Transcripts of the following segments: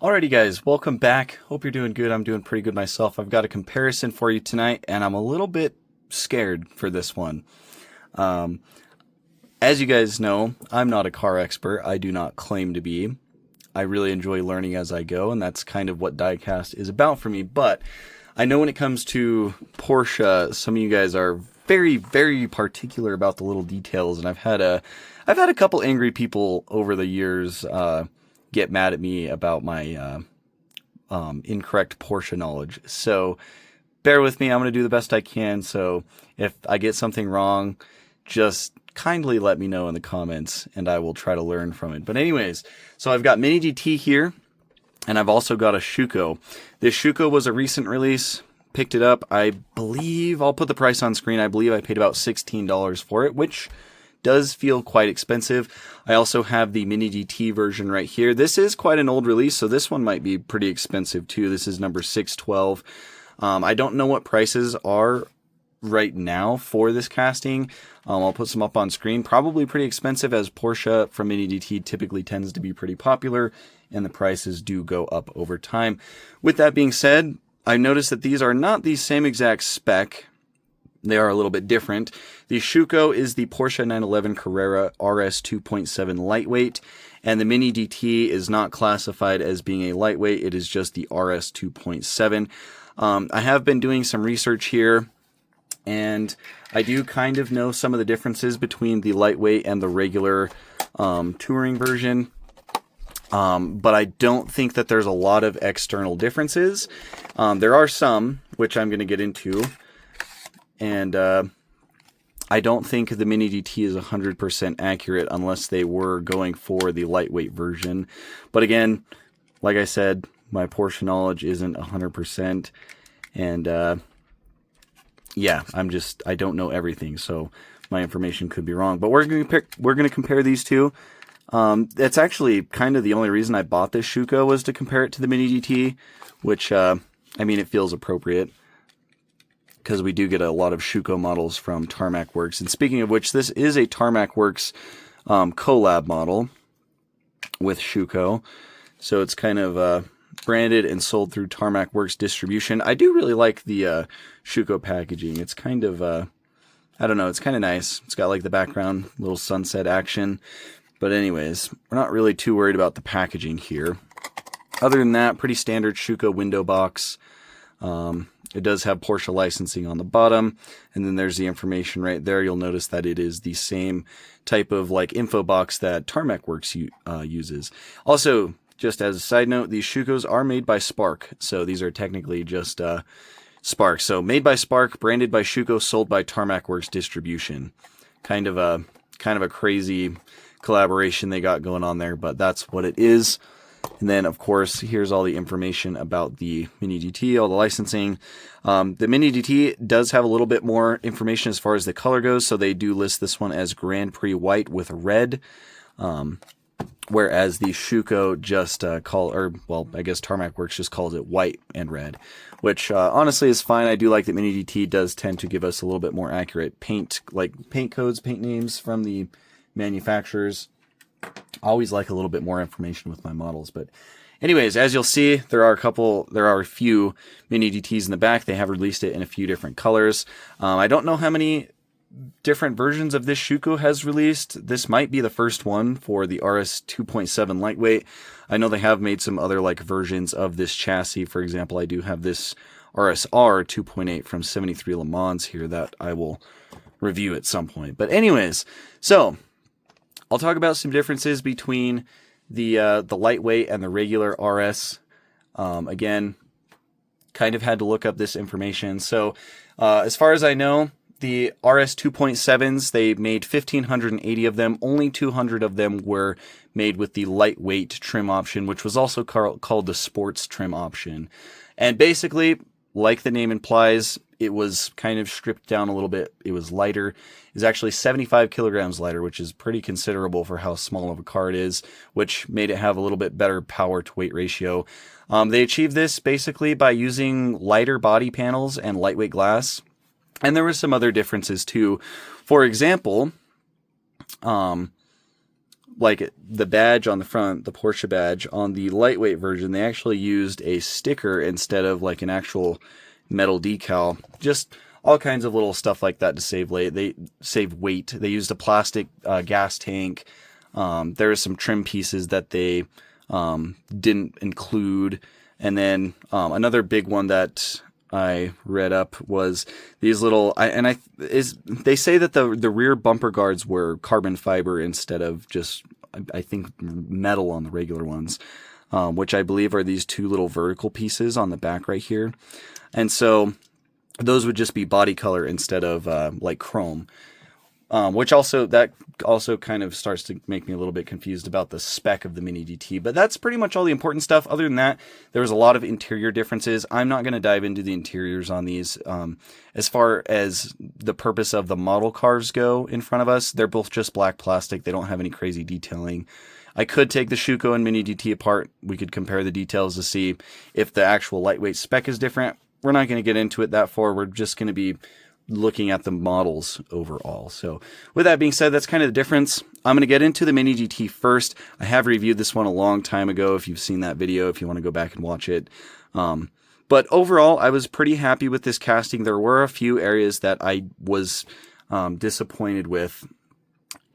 Alrighty guys, welcome back. Hope you're doing good. I'm doing pretty good myself. I've got a comparison for you tonight, and I'm a little bit scared for this one. Um, as you guys know, I'm not a car expert. I do not claim to be. I really enjoy learning as I go, and that's kind of what Diecast is about for me. But I know when it comes to Porsche, some of you guys are very, very particular about the little details, and I've had a couple angry people over the years get mad at me about my incorrect Porsche knowledge. So bear with me. I'm going to do the best I can. So if I get something wrong, just kindly let me know in the comments and I will try to learn from it. But anyways, so I've got Mini GT here and I've also got a Schuco. This Schuco was a recent release. Picked it up. I believe, I'll put the price on screen. I believe I paid about $16 for it, which does feel quite expensive. I also have the Mini GT version right here. This is quite an old release, so this one might be pretty expensive too. This is number 612. I don't know what prices are right now for this casting. I'll put some up on screen. Probably pretty expensive, as Porsche from Mini GT typically tends to be pretty popular, and the prices do go up over time. With that being said, I noticed that these are not the same exact spec. They are a little bit different. The Schuco is the Porsche 911 Carrera RS 2.7 lightweight, and the Mini GT is not classified as being a lightweight. It is just the RS 2.7. I have been doing some research here, and I do kind of know some of the differences between the lightweight and the regular touring version. But I don't think that there's a lot of external differences. There are some, which I'm going to get into. And I don't think the Mini GT is 100% accurate unless they were going for the lightweight version. But again, like I said, my Porsche knowledge isn't 100%. And yeah, I don't know everything, so my information could be wrong. But we're going to compare these two. That's actually kind of the only reason I bought this Schuco, was to compare it to the Mini GT, which, I mean, it feels appropriate, because we do get a lot of Schuco models from Tarmac Works. And speaking of which, this is a Tarmac Works collab model with Schuco. So it's kind of branded and sold through Tarmac Works distribution. I do really like the Schuco packaging. It's kind of, I don't know, it's kind of nice. It's got like the background, little sunset action. But anyways, we're not really too worried about the packaging here. Other than that, pretty standard Schuco window box. It does have Porsche licensing on the bottom, and then there's the information right there. You'll notice that it is the same type of like info box that Tarmac Works uses. Also, just as a side note, these Schucos are made by Spark, so these are technically just Spark. So made by Spark, branded by Schuco, sold by Tarmac Works distribution. Kind of a crazy collaboration they got going on there, but that's what it is. And then, of course, here's all the information about the Mini GT, all the licensing. The Mini GT does have a little bit more information as far as the color goes, so they do list this one as Grand Prix White with red, whereas the Schuco just I guess Tarmac Works just calls it white and red, which honestly is fine. I do like that Mini GT does tend to give us a little bit more accurate paint codes, paint names from the manufacturers. I always like a little bit more information with my models. But anyways, as you'll see, there are a few Mini GTs in the back. They have released it in a few different colors. I don't know how many different versions of this Schuco has released. This might be the first one for the RS 2.7 lightweight. I know they have made some other like versions of this chassis. For example, I do have this RSR 2.8 from 73 Le Mans here that I will review at some point. But anyways, so I'll talk about some differences between the lightweight and the regular RS. Again, kind of had to look up this information. So as far as I know, the RS 2.7s, they made 1,580 of them. Only 200 of them were made with the lightweight trim option, which was also called the sports trim option. And basically, like the name implies, it was kind of stripped down a little bit. It was lighter. It was actually 75 kilograms lighter, which is pretty considerable for how small of a car it is, which made it have a little bit better power to weight ratio. They achieved this basically by using lighter body panels and lightweight glass. And there were some other differences too. For example, like the badge on the front, the Porsche badge, on the lightweight version, they actually used a sticker instead of like an actual metal decal. Just all kinds of little stuff like that to save weight. They used a plastic gas tank. There are some trim pieces that they didn't include. And then another big one that I read up was these little, they say that the rear bumper guards were carbon fiber instead of just, I think, metal on the regular ones, which I believe are these two little vertical pieces on the back right here. And so those would just be body color instead of like chrome. Which also kind of starts to make me a little bit confused about the spec of the Mini GT, but that's pretty much all the important stuff. Other than that, there was a lot of interior differences. I'm not going to dive into the interiors on these. As far as the purpose of the model cars go in front of us, they're both just black plastic. They don't have any crazy detailing. I could take the Schuco and Mini GT apart. We could compare the details to see if the actual lightweight spec is different. We're not going to get into it that far. We're just going to be looking at the models overall. So with that being said, that's kind of the difference. I'm going to get into the Mini GT first. I have reviewed this one a long time ago. If you've seen that video, if you want to go back and watch it. But overall, I was pretty happy with this casting. There were a few areas that I was disappointed with.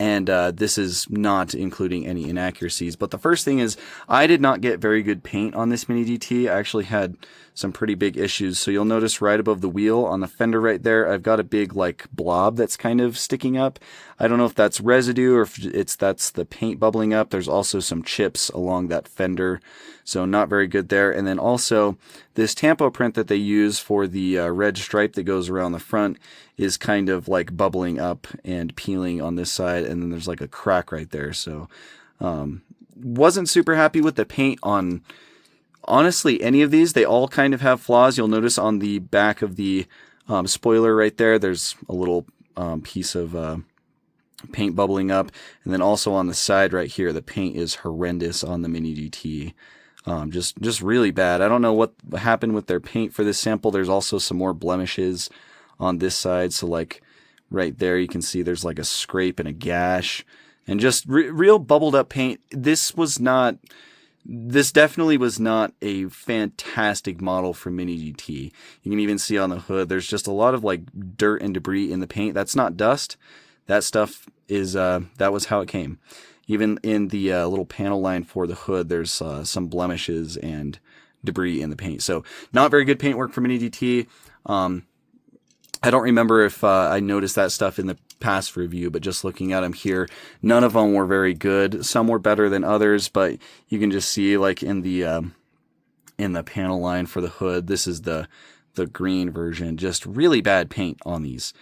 And this is not including any inaccuracies. But the first thing is, I did not get very good paint on this Mini GT. I actually had some pretty big issues. So you'll notice right above the wheel on the fender right there, I've got a big like blob that's kind of sticking up. I don't know if that's residue or if that's the paint bubbling up. There's also some chips along that fender. So not very good there. And then also this tampo print that they use for the red stripe that goes around the front is kind of like bubbling up and peeling on this side. And then there's like a crack right there. So wasn't super happy with the paint on honestly any of these. They all kind of have flaws. You'll notice on the back of the spoiler right there, there's a little piece of paint bubbling up. And then also on the side right here, the paint is horrendous on the Mini GT. Just really bad. I don't know what happened with their paint for this sample. There's also some more blemishes on this side. So like right there, you can see there's like a scrape and a gash and just real bubbled up paint. This definitely was not a fantastic model for Mini GT. You can even see on the hood, there's just a lot of like dirt and debris in the paint. That's not dust. That stuff is, that was how it came. Even in the little panel line for the hood, there's some blemishes and debris in the paint. So not very good paint work for Mini GT. I don't remember if I noticed that stuff in the past review, but just looking at them here, none of them were very good. Some were better than others, but you can just see like in the panel line for the hood, this is the green version, just really bad paint on these.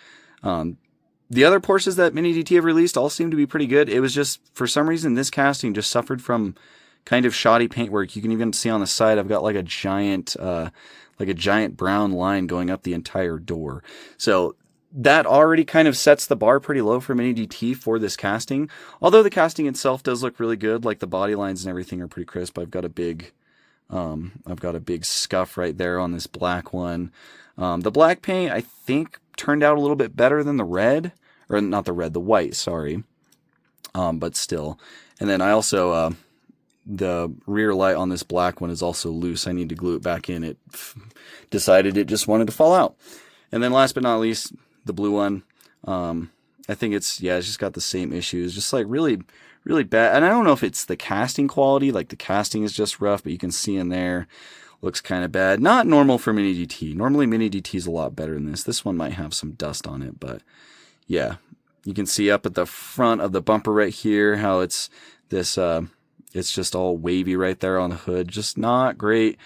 The other Porsches that Mini GT have released all seem to be pretty good. It was just, for some reason, this casting just suffered from kind of shoddy paintwork. You can even see on the side, I've got like a giant brown line going up the entire door. So that already kind of sets the bar pretty low for Mini GT for this casting. Although the casting itself does look really good, like the body lines and everything are pretty crisp. I've got a big scuff right there on this black one. The black paint, I think, turned out a little bit better than the red, or not the red, the white, sorry. But still. And then I also, the rear light on this black one is also loose. I need to glue it back in. It decided it just wanted to fall out. And then last but not least, the blue one. I think it's just got the same issues. Just like really, really bad. And I don't know if it's the casting quality, like the casting is just rough, but you can see in there, looks kind of bad. Not normal for Mini GT. Normally Mini GT is a lot better than this. This one might have some dust on it, but yeah. You can see up at the front of the bumper right here how it's this, it's just all wavy right there on the hood. Just not great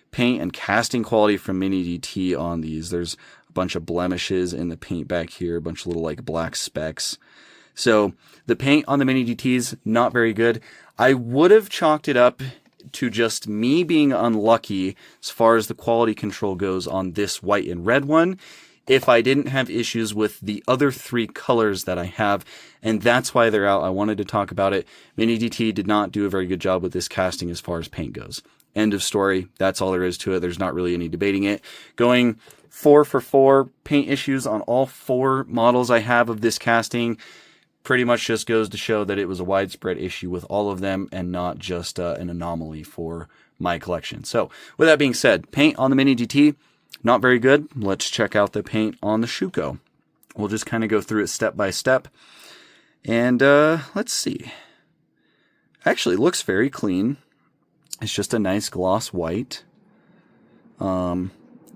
paint and casting quality from Mini GT on these. There's a bunch of blemishes in the paint back here, a bunch of little like black specks. So the paint on the Mini GTs, not very good. I would have chalked it up to just me being unlucky as far as the quality control goes on this white and red one, if I didn't have issues with the other three colors that I have, and that's why they're out. I wanted to talk about it. Mini GT did not do a very good job with this casting as far as paint goes. End of story. That's all there is to it. There's not really any debating it. Going 4 for 4 paint issues on all 4 models I have of this casting, pretty much just goes to show that it was a widespread issue with all of them and not just an anomaly for my collection. So with that being said, paint on the Mini GT, not very good. Let's check out the paint on the Schuco. We'll just kind of go through it step by step. And let's see. Actually, it looks very clean. It's just a nice gloss white.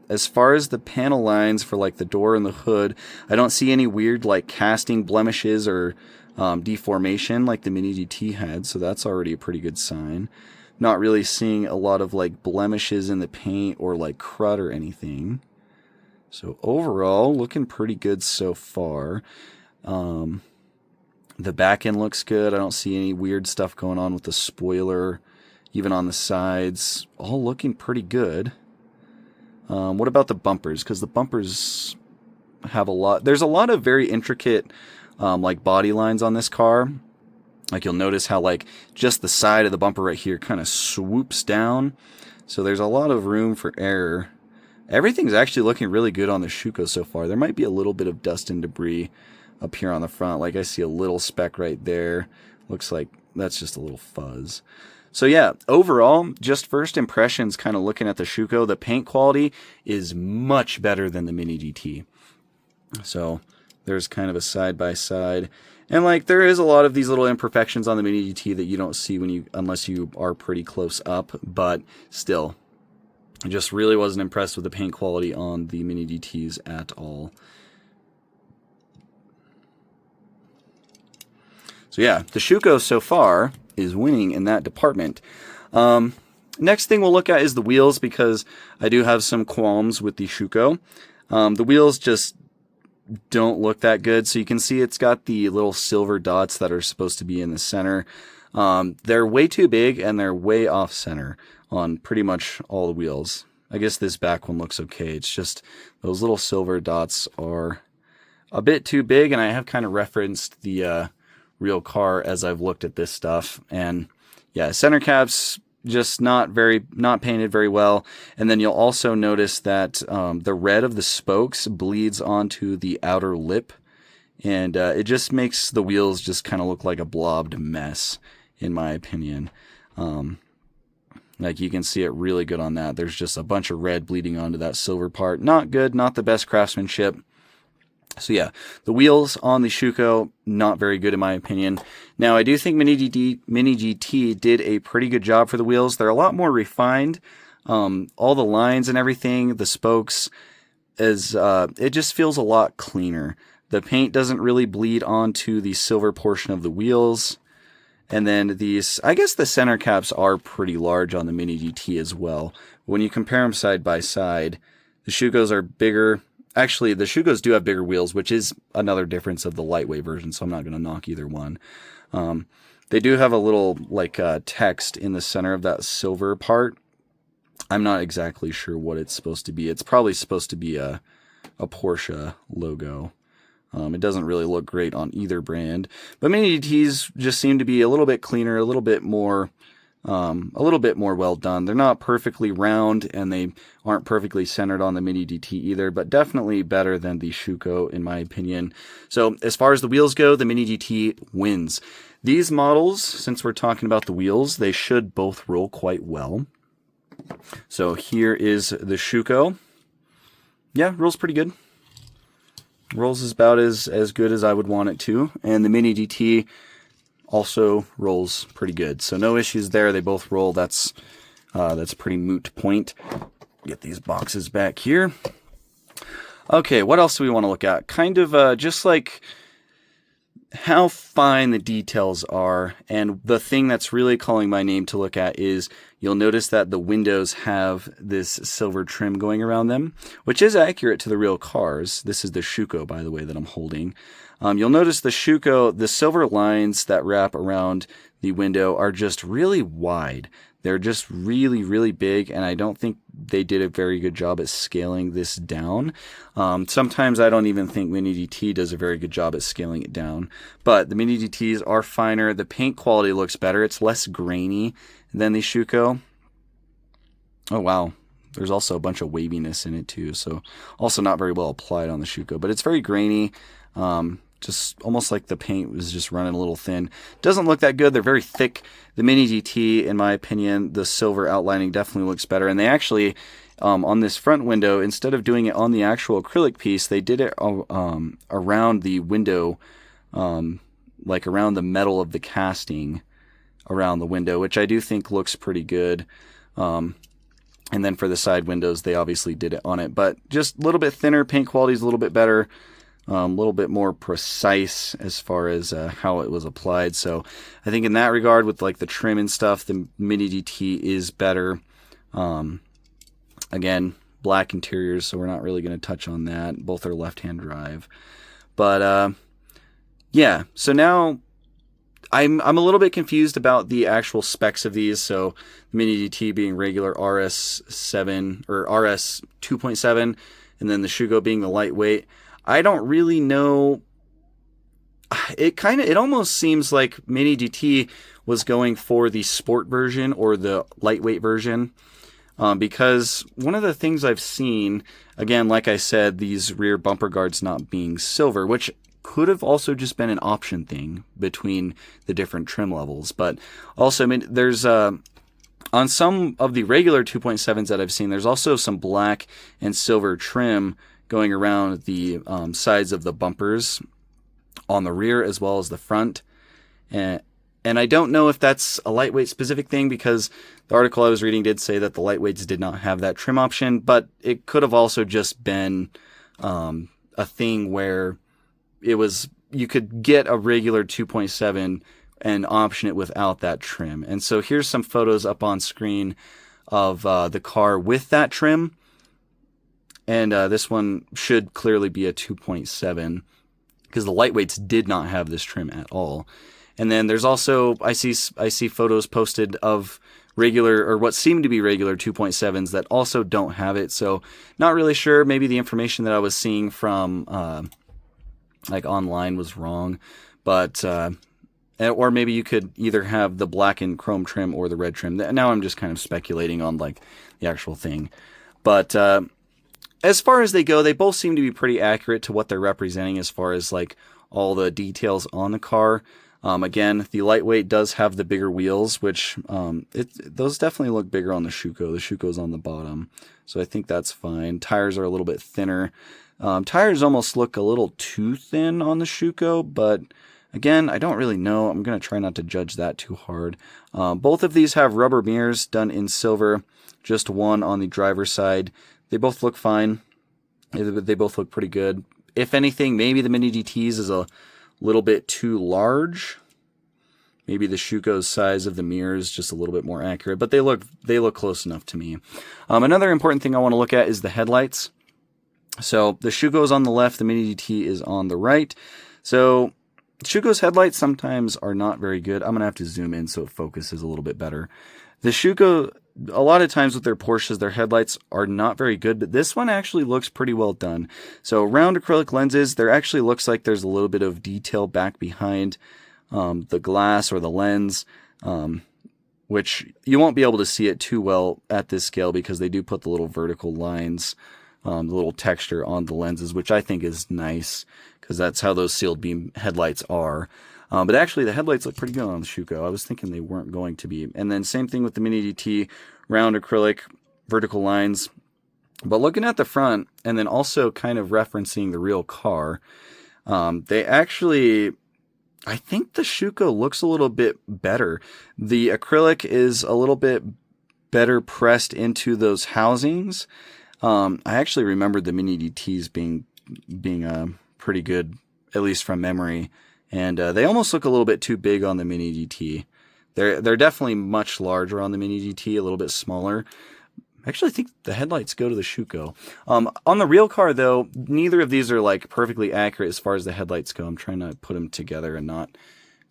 As far as the panel lines for like the door and the hood, I don't see any weird like casting blemishes or deformation like the Mini GT had, so that's already a pretty good sign. Not really seeing a lot of like blemishes in the paint or like crud or anything. So overall, looking pretty good so far. The back end looks good. I don't see any weird stuff going on with the spoiler, even on the sides. All looking pretty good. What about the bumpers? Because the bumpers have a lot. There's a lot of very intricate like body lines on this car. Like you'll notice how like just the side of the bumper right here kind of swoops down. So there's a lot of room for error. Everything's actually looking really good on the Schuco so far. There might be a little bit of dust and debris up here on the front. Like I see a little speck right there. Looks like that's just a little fuzz. So yeah, overall, just first impressions kind of looking at the Schuco, the paint quality is much better than the Mini GT. So there's kind of a side by side. And like there is a lot of these little imperfections on the Mini GT that you don't see unless you are pretty close up, but still, I just really wasn't impressed with the paint quality on the Mini GTs at all. So yeah, the Schuco so far is winning in that department. Next thing we'll look at is the wheels, because I do have some qualms with the Schuco. The wheels just don't look that good. So you can see it's got the little silver dots that are supposed to be in the center. They're way too big and they're way off center on pretty much all the wheels. I guess this back one looks okay. It's just those little silver dots are a bit too big, and I have kind of referenced the real car as I've looked at this stuff. And yeah, center caps just not painted very well. And then you'll also notice that the red of the spokes bleeds onto the outer lip, and it just makes the wheels just kind of look like a blobbed mess, in my opinion. Like you can see it really good on that. There's just a bunch of red bleeding onto that silver part. Not good, not the best craftsmanship. So yeah, the wheels on the Schuco, not very good in my opinion. Now I do think Mini GT did a pretty good job for the wheels. They're a lot more refined. All the lines and everything, the spokes, it just feels a lot cleaner. The paint doesn't really bleed onto the silver portion of the wheels. And then these, I guess the center caps are pretty large on the Mini GT as well. When you compare them side by side, the Schucos are bigger. Actually, the Schucos do have bigger wheels, which is another difference of the lightweight version, so I'm not going to knock either one. They do have a little like text in the center of that silver part. I'm not exactly sure what it's supposed to be. It's probably supposed to be a Porsche logo. It doesn't really look great on either brand, but Mini GTs just seem to be a little bit cleaner, a little bit more well done. They're not perfectly round, and they aren't perfectly centered on the Mini GT either, but definitely better than the Schuco in my opinion. So as far as the wheels go, the Mini GT wins. These models, since we're talking about the wheels, they should both roll quite well. So here is the Schuco. Yeah, rolls pretty good. Rolls is about as good as I would want it to. And the Mini GT also rolls pretty good. So no issues there. They both roll. That's a pretty moot point. Get these boxes back here. Okay, what else do we want to look at? Kind of just like how fine the details are. And the thing that's really calling my name to look at is you'll notice that the windows have this silver trim going around them, which is accurate to the real cars. This is the Schuco, by the way, that I'm holding. You'll notice the Schuco, the silver lines that wrap around the window are just really wide. They're just really, really big, and I don't think they did a very good job at scaling this down. Sometimes I don't even think Mini GT does a very good job at scaling it down. But the Mini GTs are finer. The paint quality looks better. It's less grainy than the Schuco. Oh, wow. There's also a bunch of waviness in it, too. So also not very well applied on the Schuco. But it's very grainy. just almost like the paint was just running a little thin. Doesn't look that good. They're very thick. The Mini GT, in my opinion, the silver outlining definitely looks better. And they actually, on this front window, instead of doing it on the actual acrylic piece, they did it around the window, like around the metal of the casting around the window, which I do think looks pretty good. And then for the side windows, they obviously did it on it, but just a little bit thinner. Paint quality is a little bit better, a little bit more precise as far as how it was applied. So I think in that regard, with like the trim and stuff, the Mini GT is better. Again, black interiors, so we're not really going to touch on that. Both are left-hand drive, but yeah. So now I'm a little bit confused about the actual specs of these. So the Mini GT being regular RS7 or RS 2.7, and then the Schuco being the lightweight. I don't really know. It almost seems like Mini GT was going for the sport version or the lightweight version, because one of the things I've seen, again, like I said, these rear bumper guards not being silver, which could have also just been an option thing between the different trim levels. But also, I mean, there's on some of the regular 2.7s that I've seen, there's also some black and silver trim going around the sides of the bumpers on the rear as well as the front. And I don't know if that's a lightweight specific thing, because the article I was reading did say that the lightweights did not have that trim option, but it could have also just been a thing where it was, you could get a regular 2.7 and option it without that trim. And so here's some photos up on screen of the car with that trim. And this one should clearly be a 2.7, because the lightweights did not have this trim at all. And then there's also, I see photos posted of regular, or what seem to be regular 2.7s that also don't have it. So not really sure. Maybe the information that I was seeing from like online was wrong, but or maybe you could either have the black and chrome trim or the red trim. Now I'm just kind of speculating on like the actual thing, but as far as they go, they both seem to be pretty accurate to what they're representing as far as like all the details on the car. Again, the lightweight does have the bigger wheels, which those definitely look bigger on the Schuco. The Schuco's on the bottom, so I think that's fine. Tires are a little bit thinner. Tires almost look a little too thin on the Schuco, but again, I don't really know. I'm going to try not to judge that too hard. Both of these have rubber mirrors done in silver, just one on the driver's side. They both look fine. They both look pretty good. If anything, maybe the Mini GT's is a little bit too large. Maybe the Schuco's size of the mirror is just a little bit more accurate, but they look close enough to me. Another important thing I want to look at is the headlights. So the Schuco is on the left, the Mini GT is on the right. So Schuco's headlights sometimes are not very good. I'm going to have to zoom in so it focuses a little bit better. The Schuco, a lot of times with their Porsches, their headlights are not very good, but this one actually looks pretty well done. So round acrylic lenses, there actually looks like there's a little bit of detail back behind the glass or the lens, which you won't be able to see it too well at this scale because they do put the little vertical lines, the little texture on the lenses, which I think is nice because that's how those sealed beam headlights are. But actually, the headlights look pretty good on the Schuco. I was thinking they weren't going to be. And then same thing with the Mini GT, round acrylic, vertical lines. But looking at the front, and then also kind of referencing the real car, they actually, I think the Schuco looks a little bit better. The acrylic is a little bit better pressed into those housings. I actually remembered the Mini GTs being pretty good, at least from memory. And they almost look a little bit too big on the Mini GT. They're definitely much larger on the Mini GT, a little bit smaller. I actually think the headlights go to the Schuco. On the real car, though, neither of these are like perfectly accurate as far as the headlights go. I'm trying to put them together and not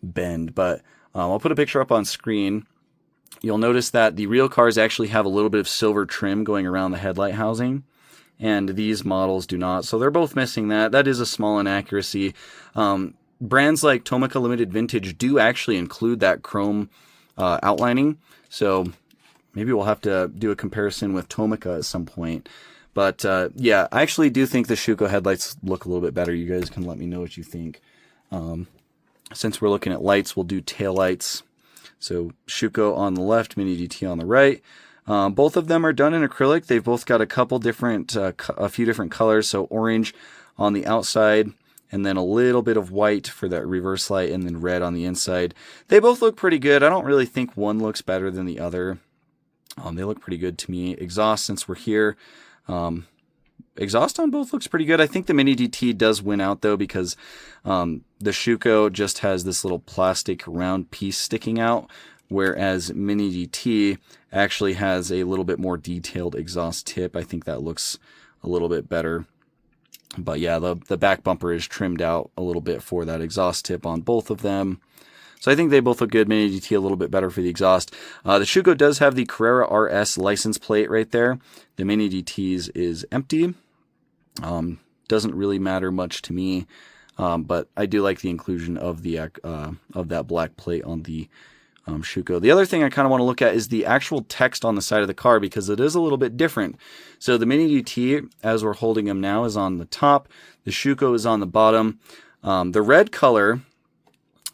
bend, but I'll put a picture up on screen. You'll notice that the real cars actually have a little bit of silver trim going around the headlight housing, and these models do not. So they're both missing that. That is a small inaccuracy. Brands like Tomica Limited Vintage do actually include that chrome outlining, so maybe we'll have to do a comparison with Tomica at some point. But yeah, I actually do think the Schuco headlights look a little bit better. You guys can let me know what you think. Since we're looking at lights, we'll do tail lights. So Schuco on the left, Mini GT on the right. Both of them are done in acrylic. They've both got a couple different, a few different colors. So orange on the outside, and then a little bit of white for that reverse light, and then red on the inside. They both look pretty good. I don't really think one looks better than the other. They look pretty good to me. Exhaust, since we're here, exhaust on both looks pretty good. I think the Mini GT does win out though, because the Schuco just has this little plastic round piece sticking out, whereas Mini GT actually has a little bit more detailed exhaust tip. I think that looks a little bit better. But yeah, the back bumper is trimmed out a little bit for that exhaust tip on both of them. So I think they both look good. Mini GT a little bit better for the exhaust. The Schuco does have the Carrera RS license plate right there. The Mini GT's is empty. Doesn't really matter much to me, but I do like the inclusion of the of that black plate on the Schuco. The other thing I kind of want to look at is the actual text on the side of the car, because it is a little bit different. So the Mini GT, as we're holding them now, is on the top. The Schuco is on the bottom. The red color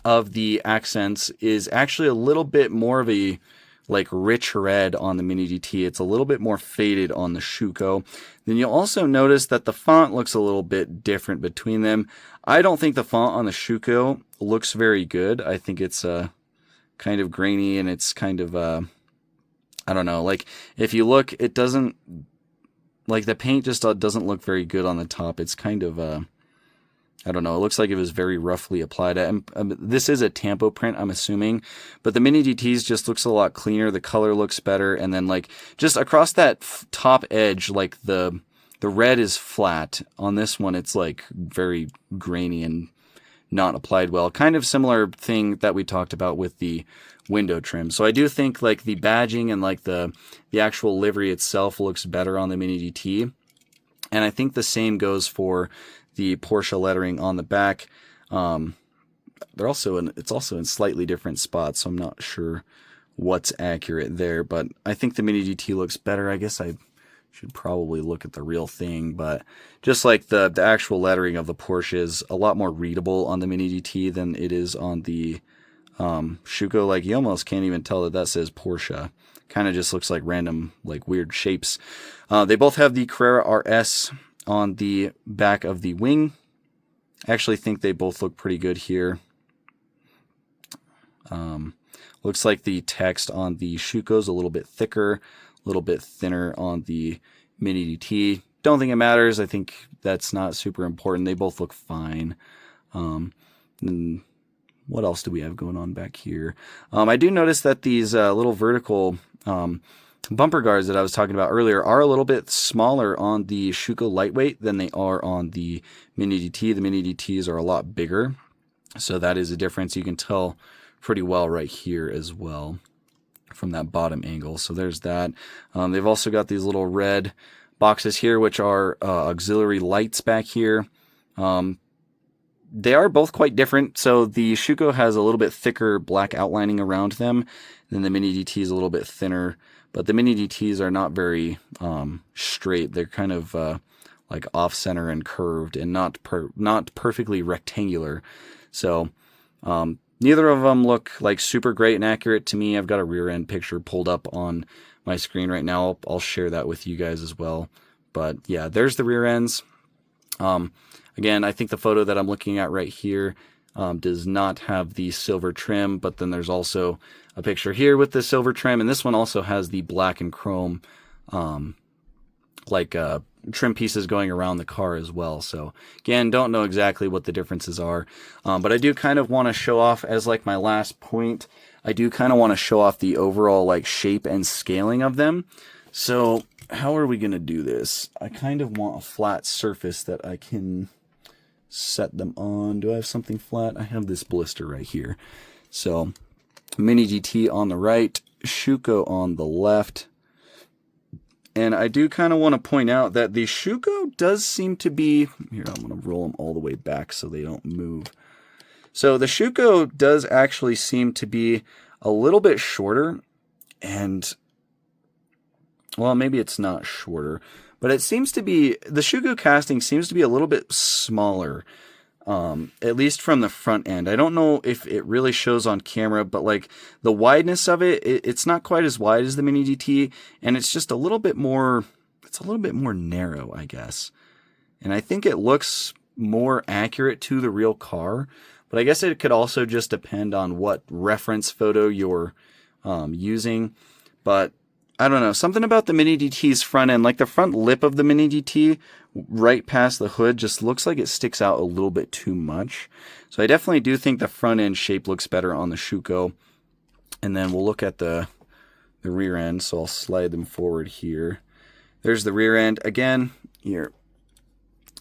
of the accents is actually a little bit more of a like rich red on the Mini GT. It's a little bit more faded on the Schuco. Then you'll also notice that the font looks a little bit different between them. I don't think the font on the Schuco looks very good. I think it's kind of grainy, and it's kind of I don't know, like if you look, it doesn't, like the paint just doesn't look very good on the top. It's kind of I don't know. It looks like it was very roughly applied. This is a tampo print, I'm assuming, but the Mini GT's just looks a lot cleaner. The color looks better, and then like just across that top edge, like the red is flat. On this one, it's like very grainy and not applied well. Kind of similar thing that we talked about with the window trim. So I do think like the badging and like the actual livery itself looks better on the Mini GT, and I think the same goes for the Porsche lettering on the back. It's also in slightly different spots, so I'm not sure what's accurate there, but I think the Mini GT looks better. I guess I should probably look at the real thing, but just like the actual lettering of the Porsche is a lot more readable on the Mini GT than it is on the Schuco. Like you almost can't even tell that says Porsche. Kind of just looks like random, like weird shapes. They both have the Carrera RS on the back of the wing. I actually think they both look pretty good here. Looks like the text on the Schuco is a little bit thicker, a little bit thinner on the Mini GT. Don't think it matters. I think that's not super important. They both look fine. And what else do we have going on back here? I do notice that these little vertical bumper guards that I was talking about earlier are a little bit smaller on the Schuco lightweight than they are on the Mini GT. The Mini GTs are a lot bigger, so that is a difference. You can tell pretty well right here as well from that bottom angle. So there's that. They've also got these little red boxes here, which are auxiliary lights back here. They are both quite different. So the Schuco has a little bit thicker black outlining around them, and the Mini GT is a little bit thinner. But the Mini GTs are not very straight. They're kind of like off-center and curved, and not perfectly rectangular. So neither of them look like super great and accurate to me. I've got a rear end picture pulled up on my screen right now. I'll share that with you guys as well. But yeah, there's the rear ends. Again, I think the photo that I'm looking at right here does not have the silver trim, but then there's also a picture here with the silver trim, and this one also has the black and chrome trim pieces going around the car as well. So again, don't know exactly what the differences are, but I do kind of want to show off, as like my last point, I do kind of want to show off the overall like shape and scaling of them. So how are we going to do this? I kind of want a flat surface that I can set them on. Do I have something flat? I have this blister right here. So Mini GT on the right, Schuco on the left. And I do kind of want to point out that the Schuco does seem to be, here, I'm going to roll them all the way back so they don't move. So the Schuco does actually seem to be a little bit shorter, and well, maybe it's not shorter, but it seems to be, the Schuco casting seems to be a little bit smaller at least from the front end. I don't know if it really shows on camera, but like the wideness of it's not quite as wide as the Mini GT, and it's just a little bit more, it's a little bit more narrow, I guess. And I think it looks more accurate to the real car, but I guess it could also just depend on what reference photo you're using. But I don't know, something about the Mini GT's front end, like the front lip of the Mini GT right past the hood, just looks like it sticks out a little bit too much. So I definitely do think the front end shape looks better on the Schuco. And then we'll look at the rear end, so I'll slide them forward here. There's the rear end. Again, here,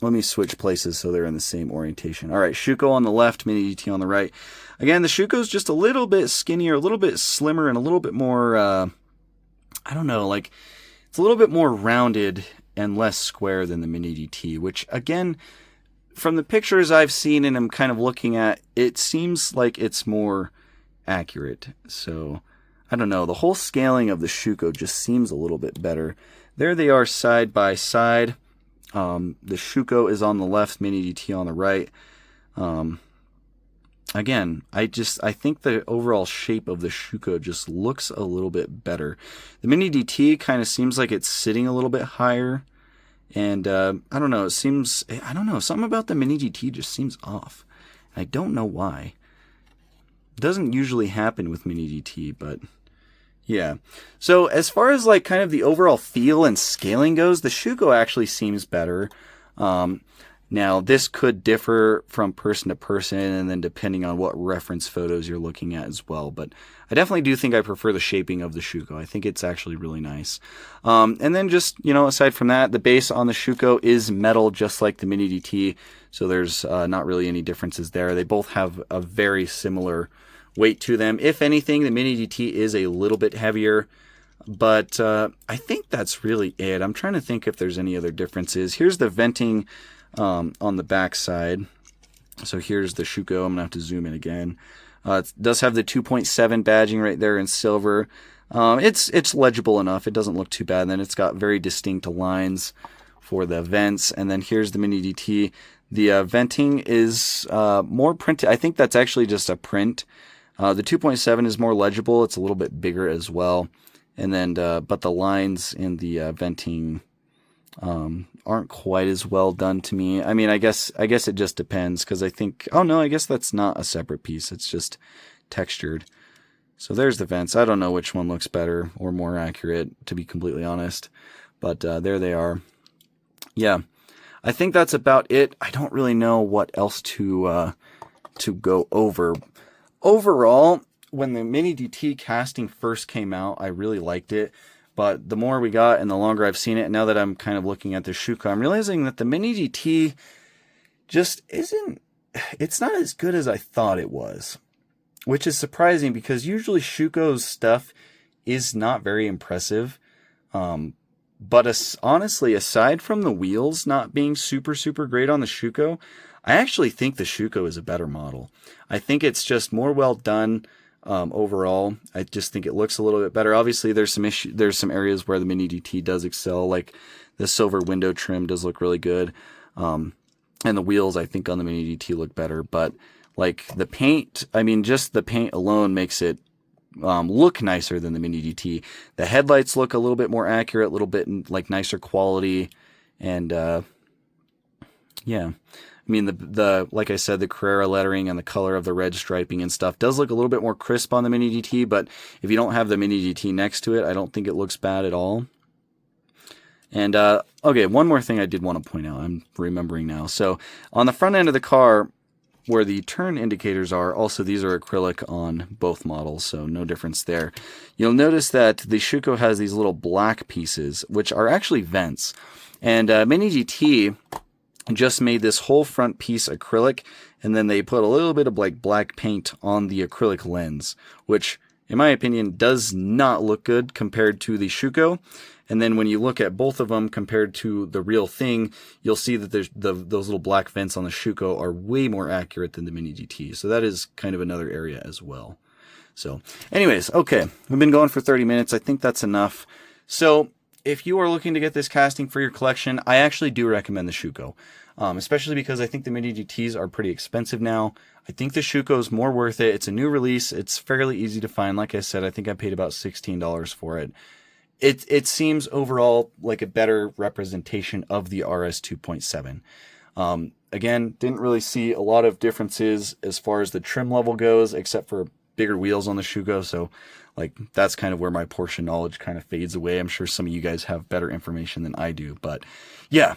let me switch places so they're in the same orientation. All right, Schuco on the left, Mini GT on the right. Again, the Schuco's just a little bit skinnier, a little bit slimmer, and a little bit more, I don't know, like, it's a little bit more rounded and less square than the Mini GT, which, again, from the pictures I've seen and I'm kind of looking at, it seems like it's more accurate. So, I don't know, the whole scaling of the Schuco just seems a little bit better. There they are side by side. The Schuco is on the left, Mini GT on the right. Again, I think the overall shape of the Schuco just looks a little bit better. The Mini GT kind of seems like it's sitting a little bit higher. And I don't know, something about the Mini GT just seems off. I don't know why. It doesn't usually happen with Mini GT, but yeah. So as far as like kind of the overall feel and scaling goes, the Schuco actually seems better. Now, this could differ from person to person and then depending on what reference photos you're looking at as well. But I definitely do think I prefer the shaping of the Schuco. I think it's actually really nice. And then just, aside from that, the base on the Schuco is metal just like the Mini GT. So there's not really any differences there. They both have a very similar weight to them. If anything, the Mini GT is a little bit heavier. But I think that's really it. I'm trying to think if there's any other differences. Here's the venting on the back side. So here's the Schuco. I'm gonna have to zoom in again. It does have the 2.7 badging right there in silver. It's legible enough. It doesn't look too bad. And then it's got very distinct lines for the vents. And then here's the Mini GT. The venting is more printed. I think that's actually just a print. The 2.7 is more legible. It's a little bit bigger as well. And then, but the lines in the venting aren't quite as well done to me. I mean, I guess it just depends because I think, oh no, I guess that's not a separate piece. It's just textured. So there's the vents. I don't know which one looks better or more accurate, to be completely honest. But there they are. Yeah, I think that's about it. I don't really know what else to go over. Overall, when the Mini GT casting first came out, I really liked it. But the more we got and the longer I've seen it, now that I'm kind of looking at the Schuco, I'm realizing that the Mini GT just it's not as good as I thought it was. Which is surprising because usually Schuco's stuff is not very impressive. But honestly, aside from the wheels not being super, super great on the Schuco, I actually think the Schuco is a better model. I think it's just more well done. Overall, I just think it looks a little bit better. Obviously, there's some areas where the Mini GT does excel, like the silver window trim does look really good, and the wheels I think on the Mini GT look better. But like the paint, I mean, just the paint alone makes it look nicer than the Mini GT. The headlights look a little bit more accurate, a little bit like nicer quality, and yeah. I mean, the like I said, the Carrera lettering and the color of the red striping and stuff does look a little bit more crisp on the Mini GT, but if you don't have the Mini GT next to it, I don't think it looks bad at all. And, okay, one more thing I did want to point out. I'm remembering now. So, on the front end of the car, where the turn indicators are, also these are acrylic on both models, so no difference there. You'll notice that the Schuco has these little black pieces, which are actually vents. And Mini GT just made this whole front piece acrylic, and then they put a little bit of like black paint on the acrylic lens, which in my opinion does not look good compared to the Schuco. And then when you look at both of them compared to the real thing, you'll see that those little black vents on the Schuco are way more accurate than the Mini GT. So that is kind of another area as well. So anyways, okay, we've been going for 30 minutes. I think that's enough. So if you are looking to get this casting for your collection, I actually do recommend the Schuco. Especially because I think the Mini GTs are pretty expensive now. I think the Schuco is more worth it. It's a new release. It's fairly easy to find. Like I said, I think I paid about $16 for it. It seems overall like a better representation of the RS 2.7. Again, didn't really see a lot of differences as far as the trim level goes, except for bigger wheels on the Schuco. So like that's kind of where my Porsche knowledge kind of fades away. I'm sure some of you guys have better information than I do, but yeah,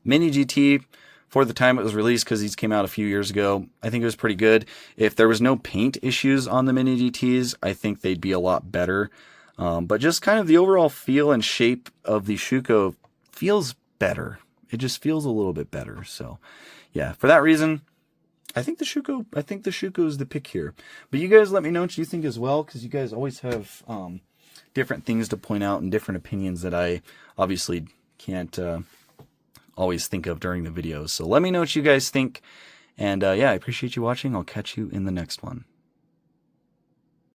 Mini GT for the time it was released, because these came out a few years ago, I think it was pretty good. If there was no paint issues on the Mini GTs, I think they'd be a lot better. But just kind of the overall feel and shape of the Schuco feels better. It just feels a little bit better. So yeah, for that reason, I think the Schuco is the pick here. But you guys let me know what you think as well, because you guys always have different things to point out and different opinions that I obviously can't always think of during the videos. So let me know what you guys think. And yeah, I appreciate you watching. I'll catch you in the next one.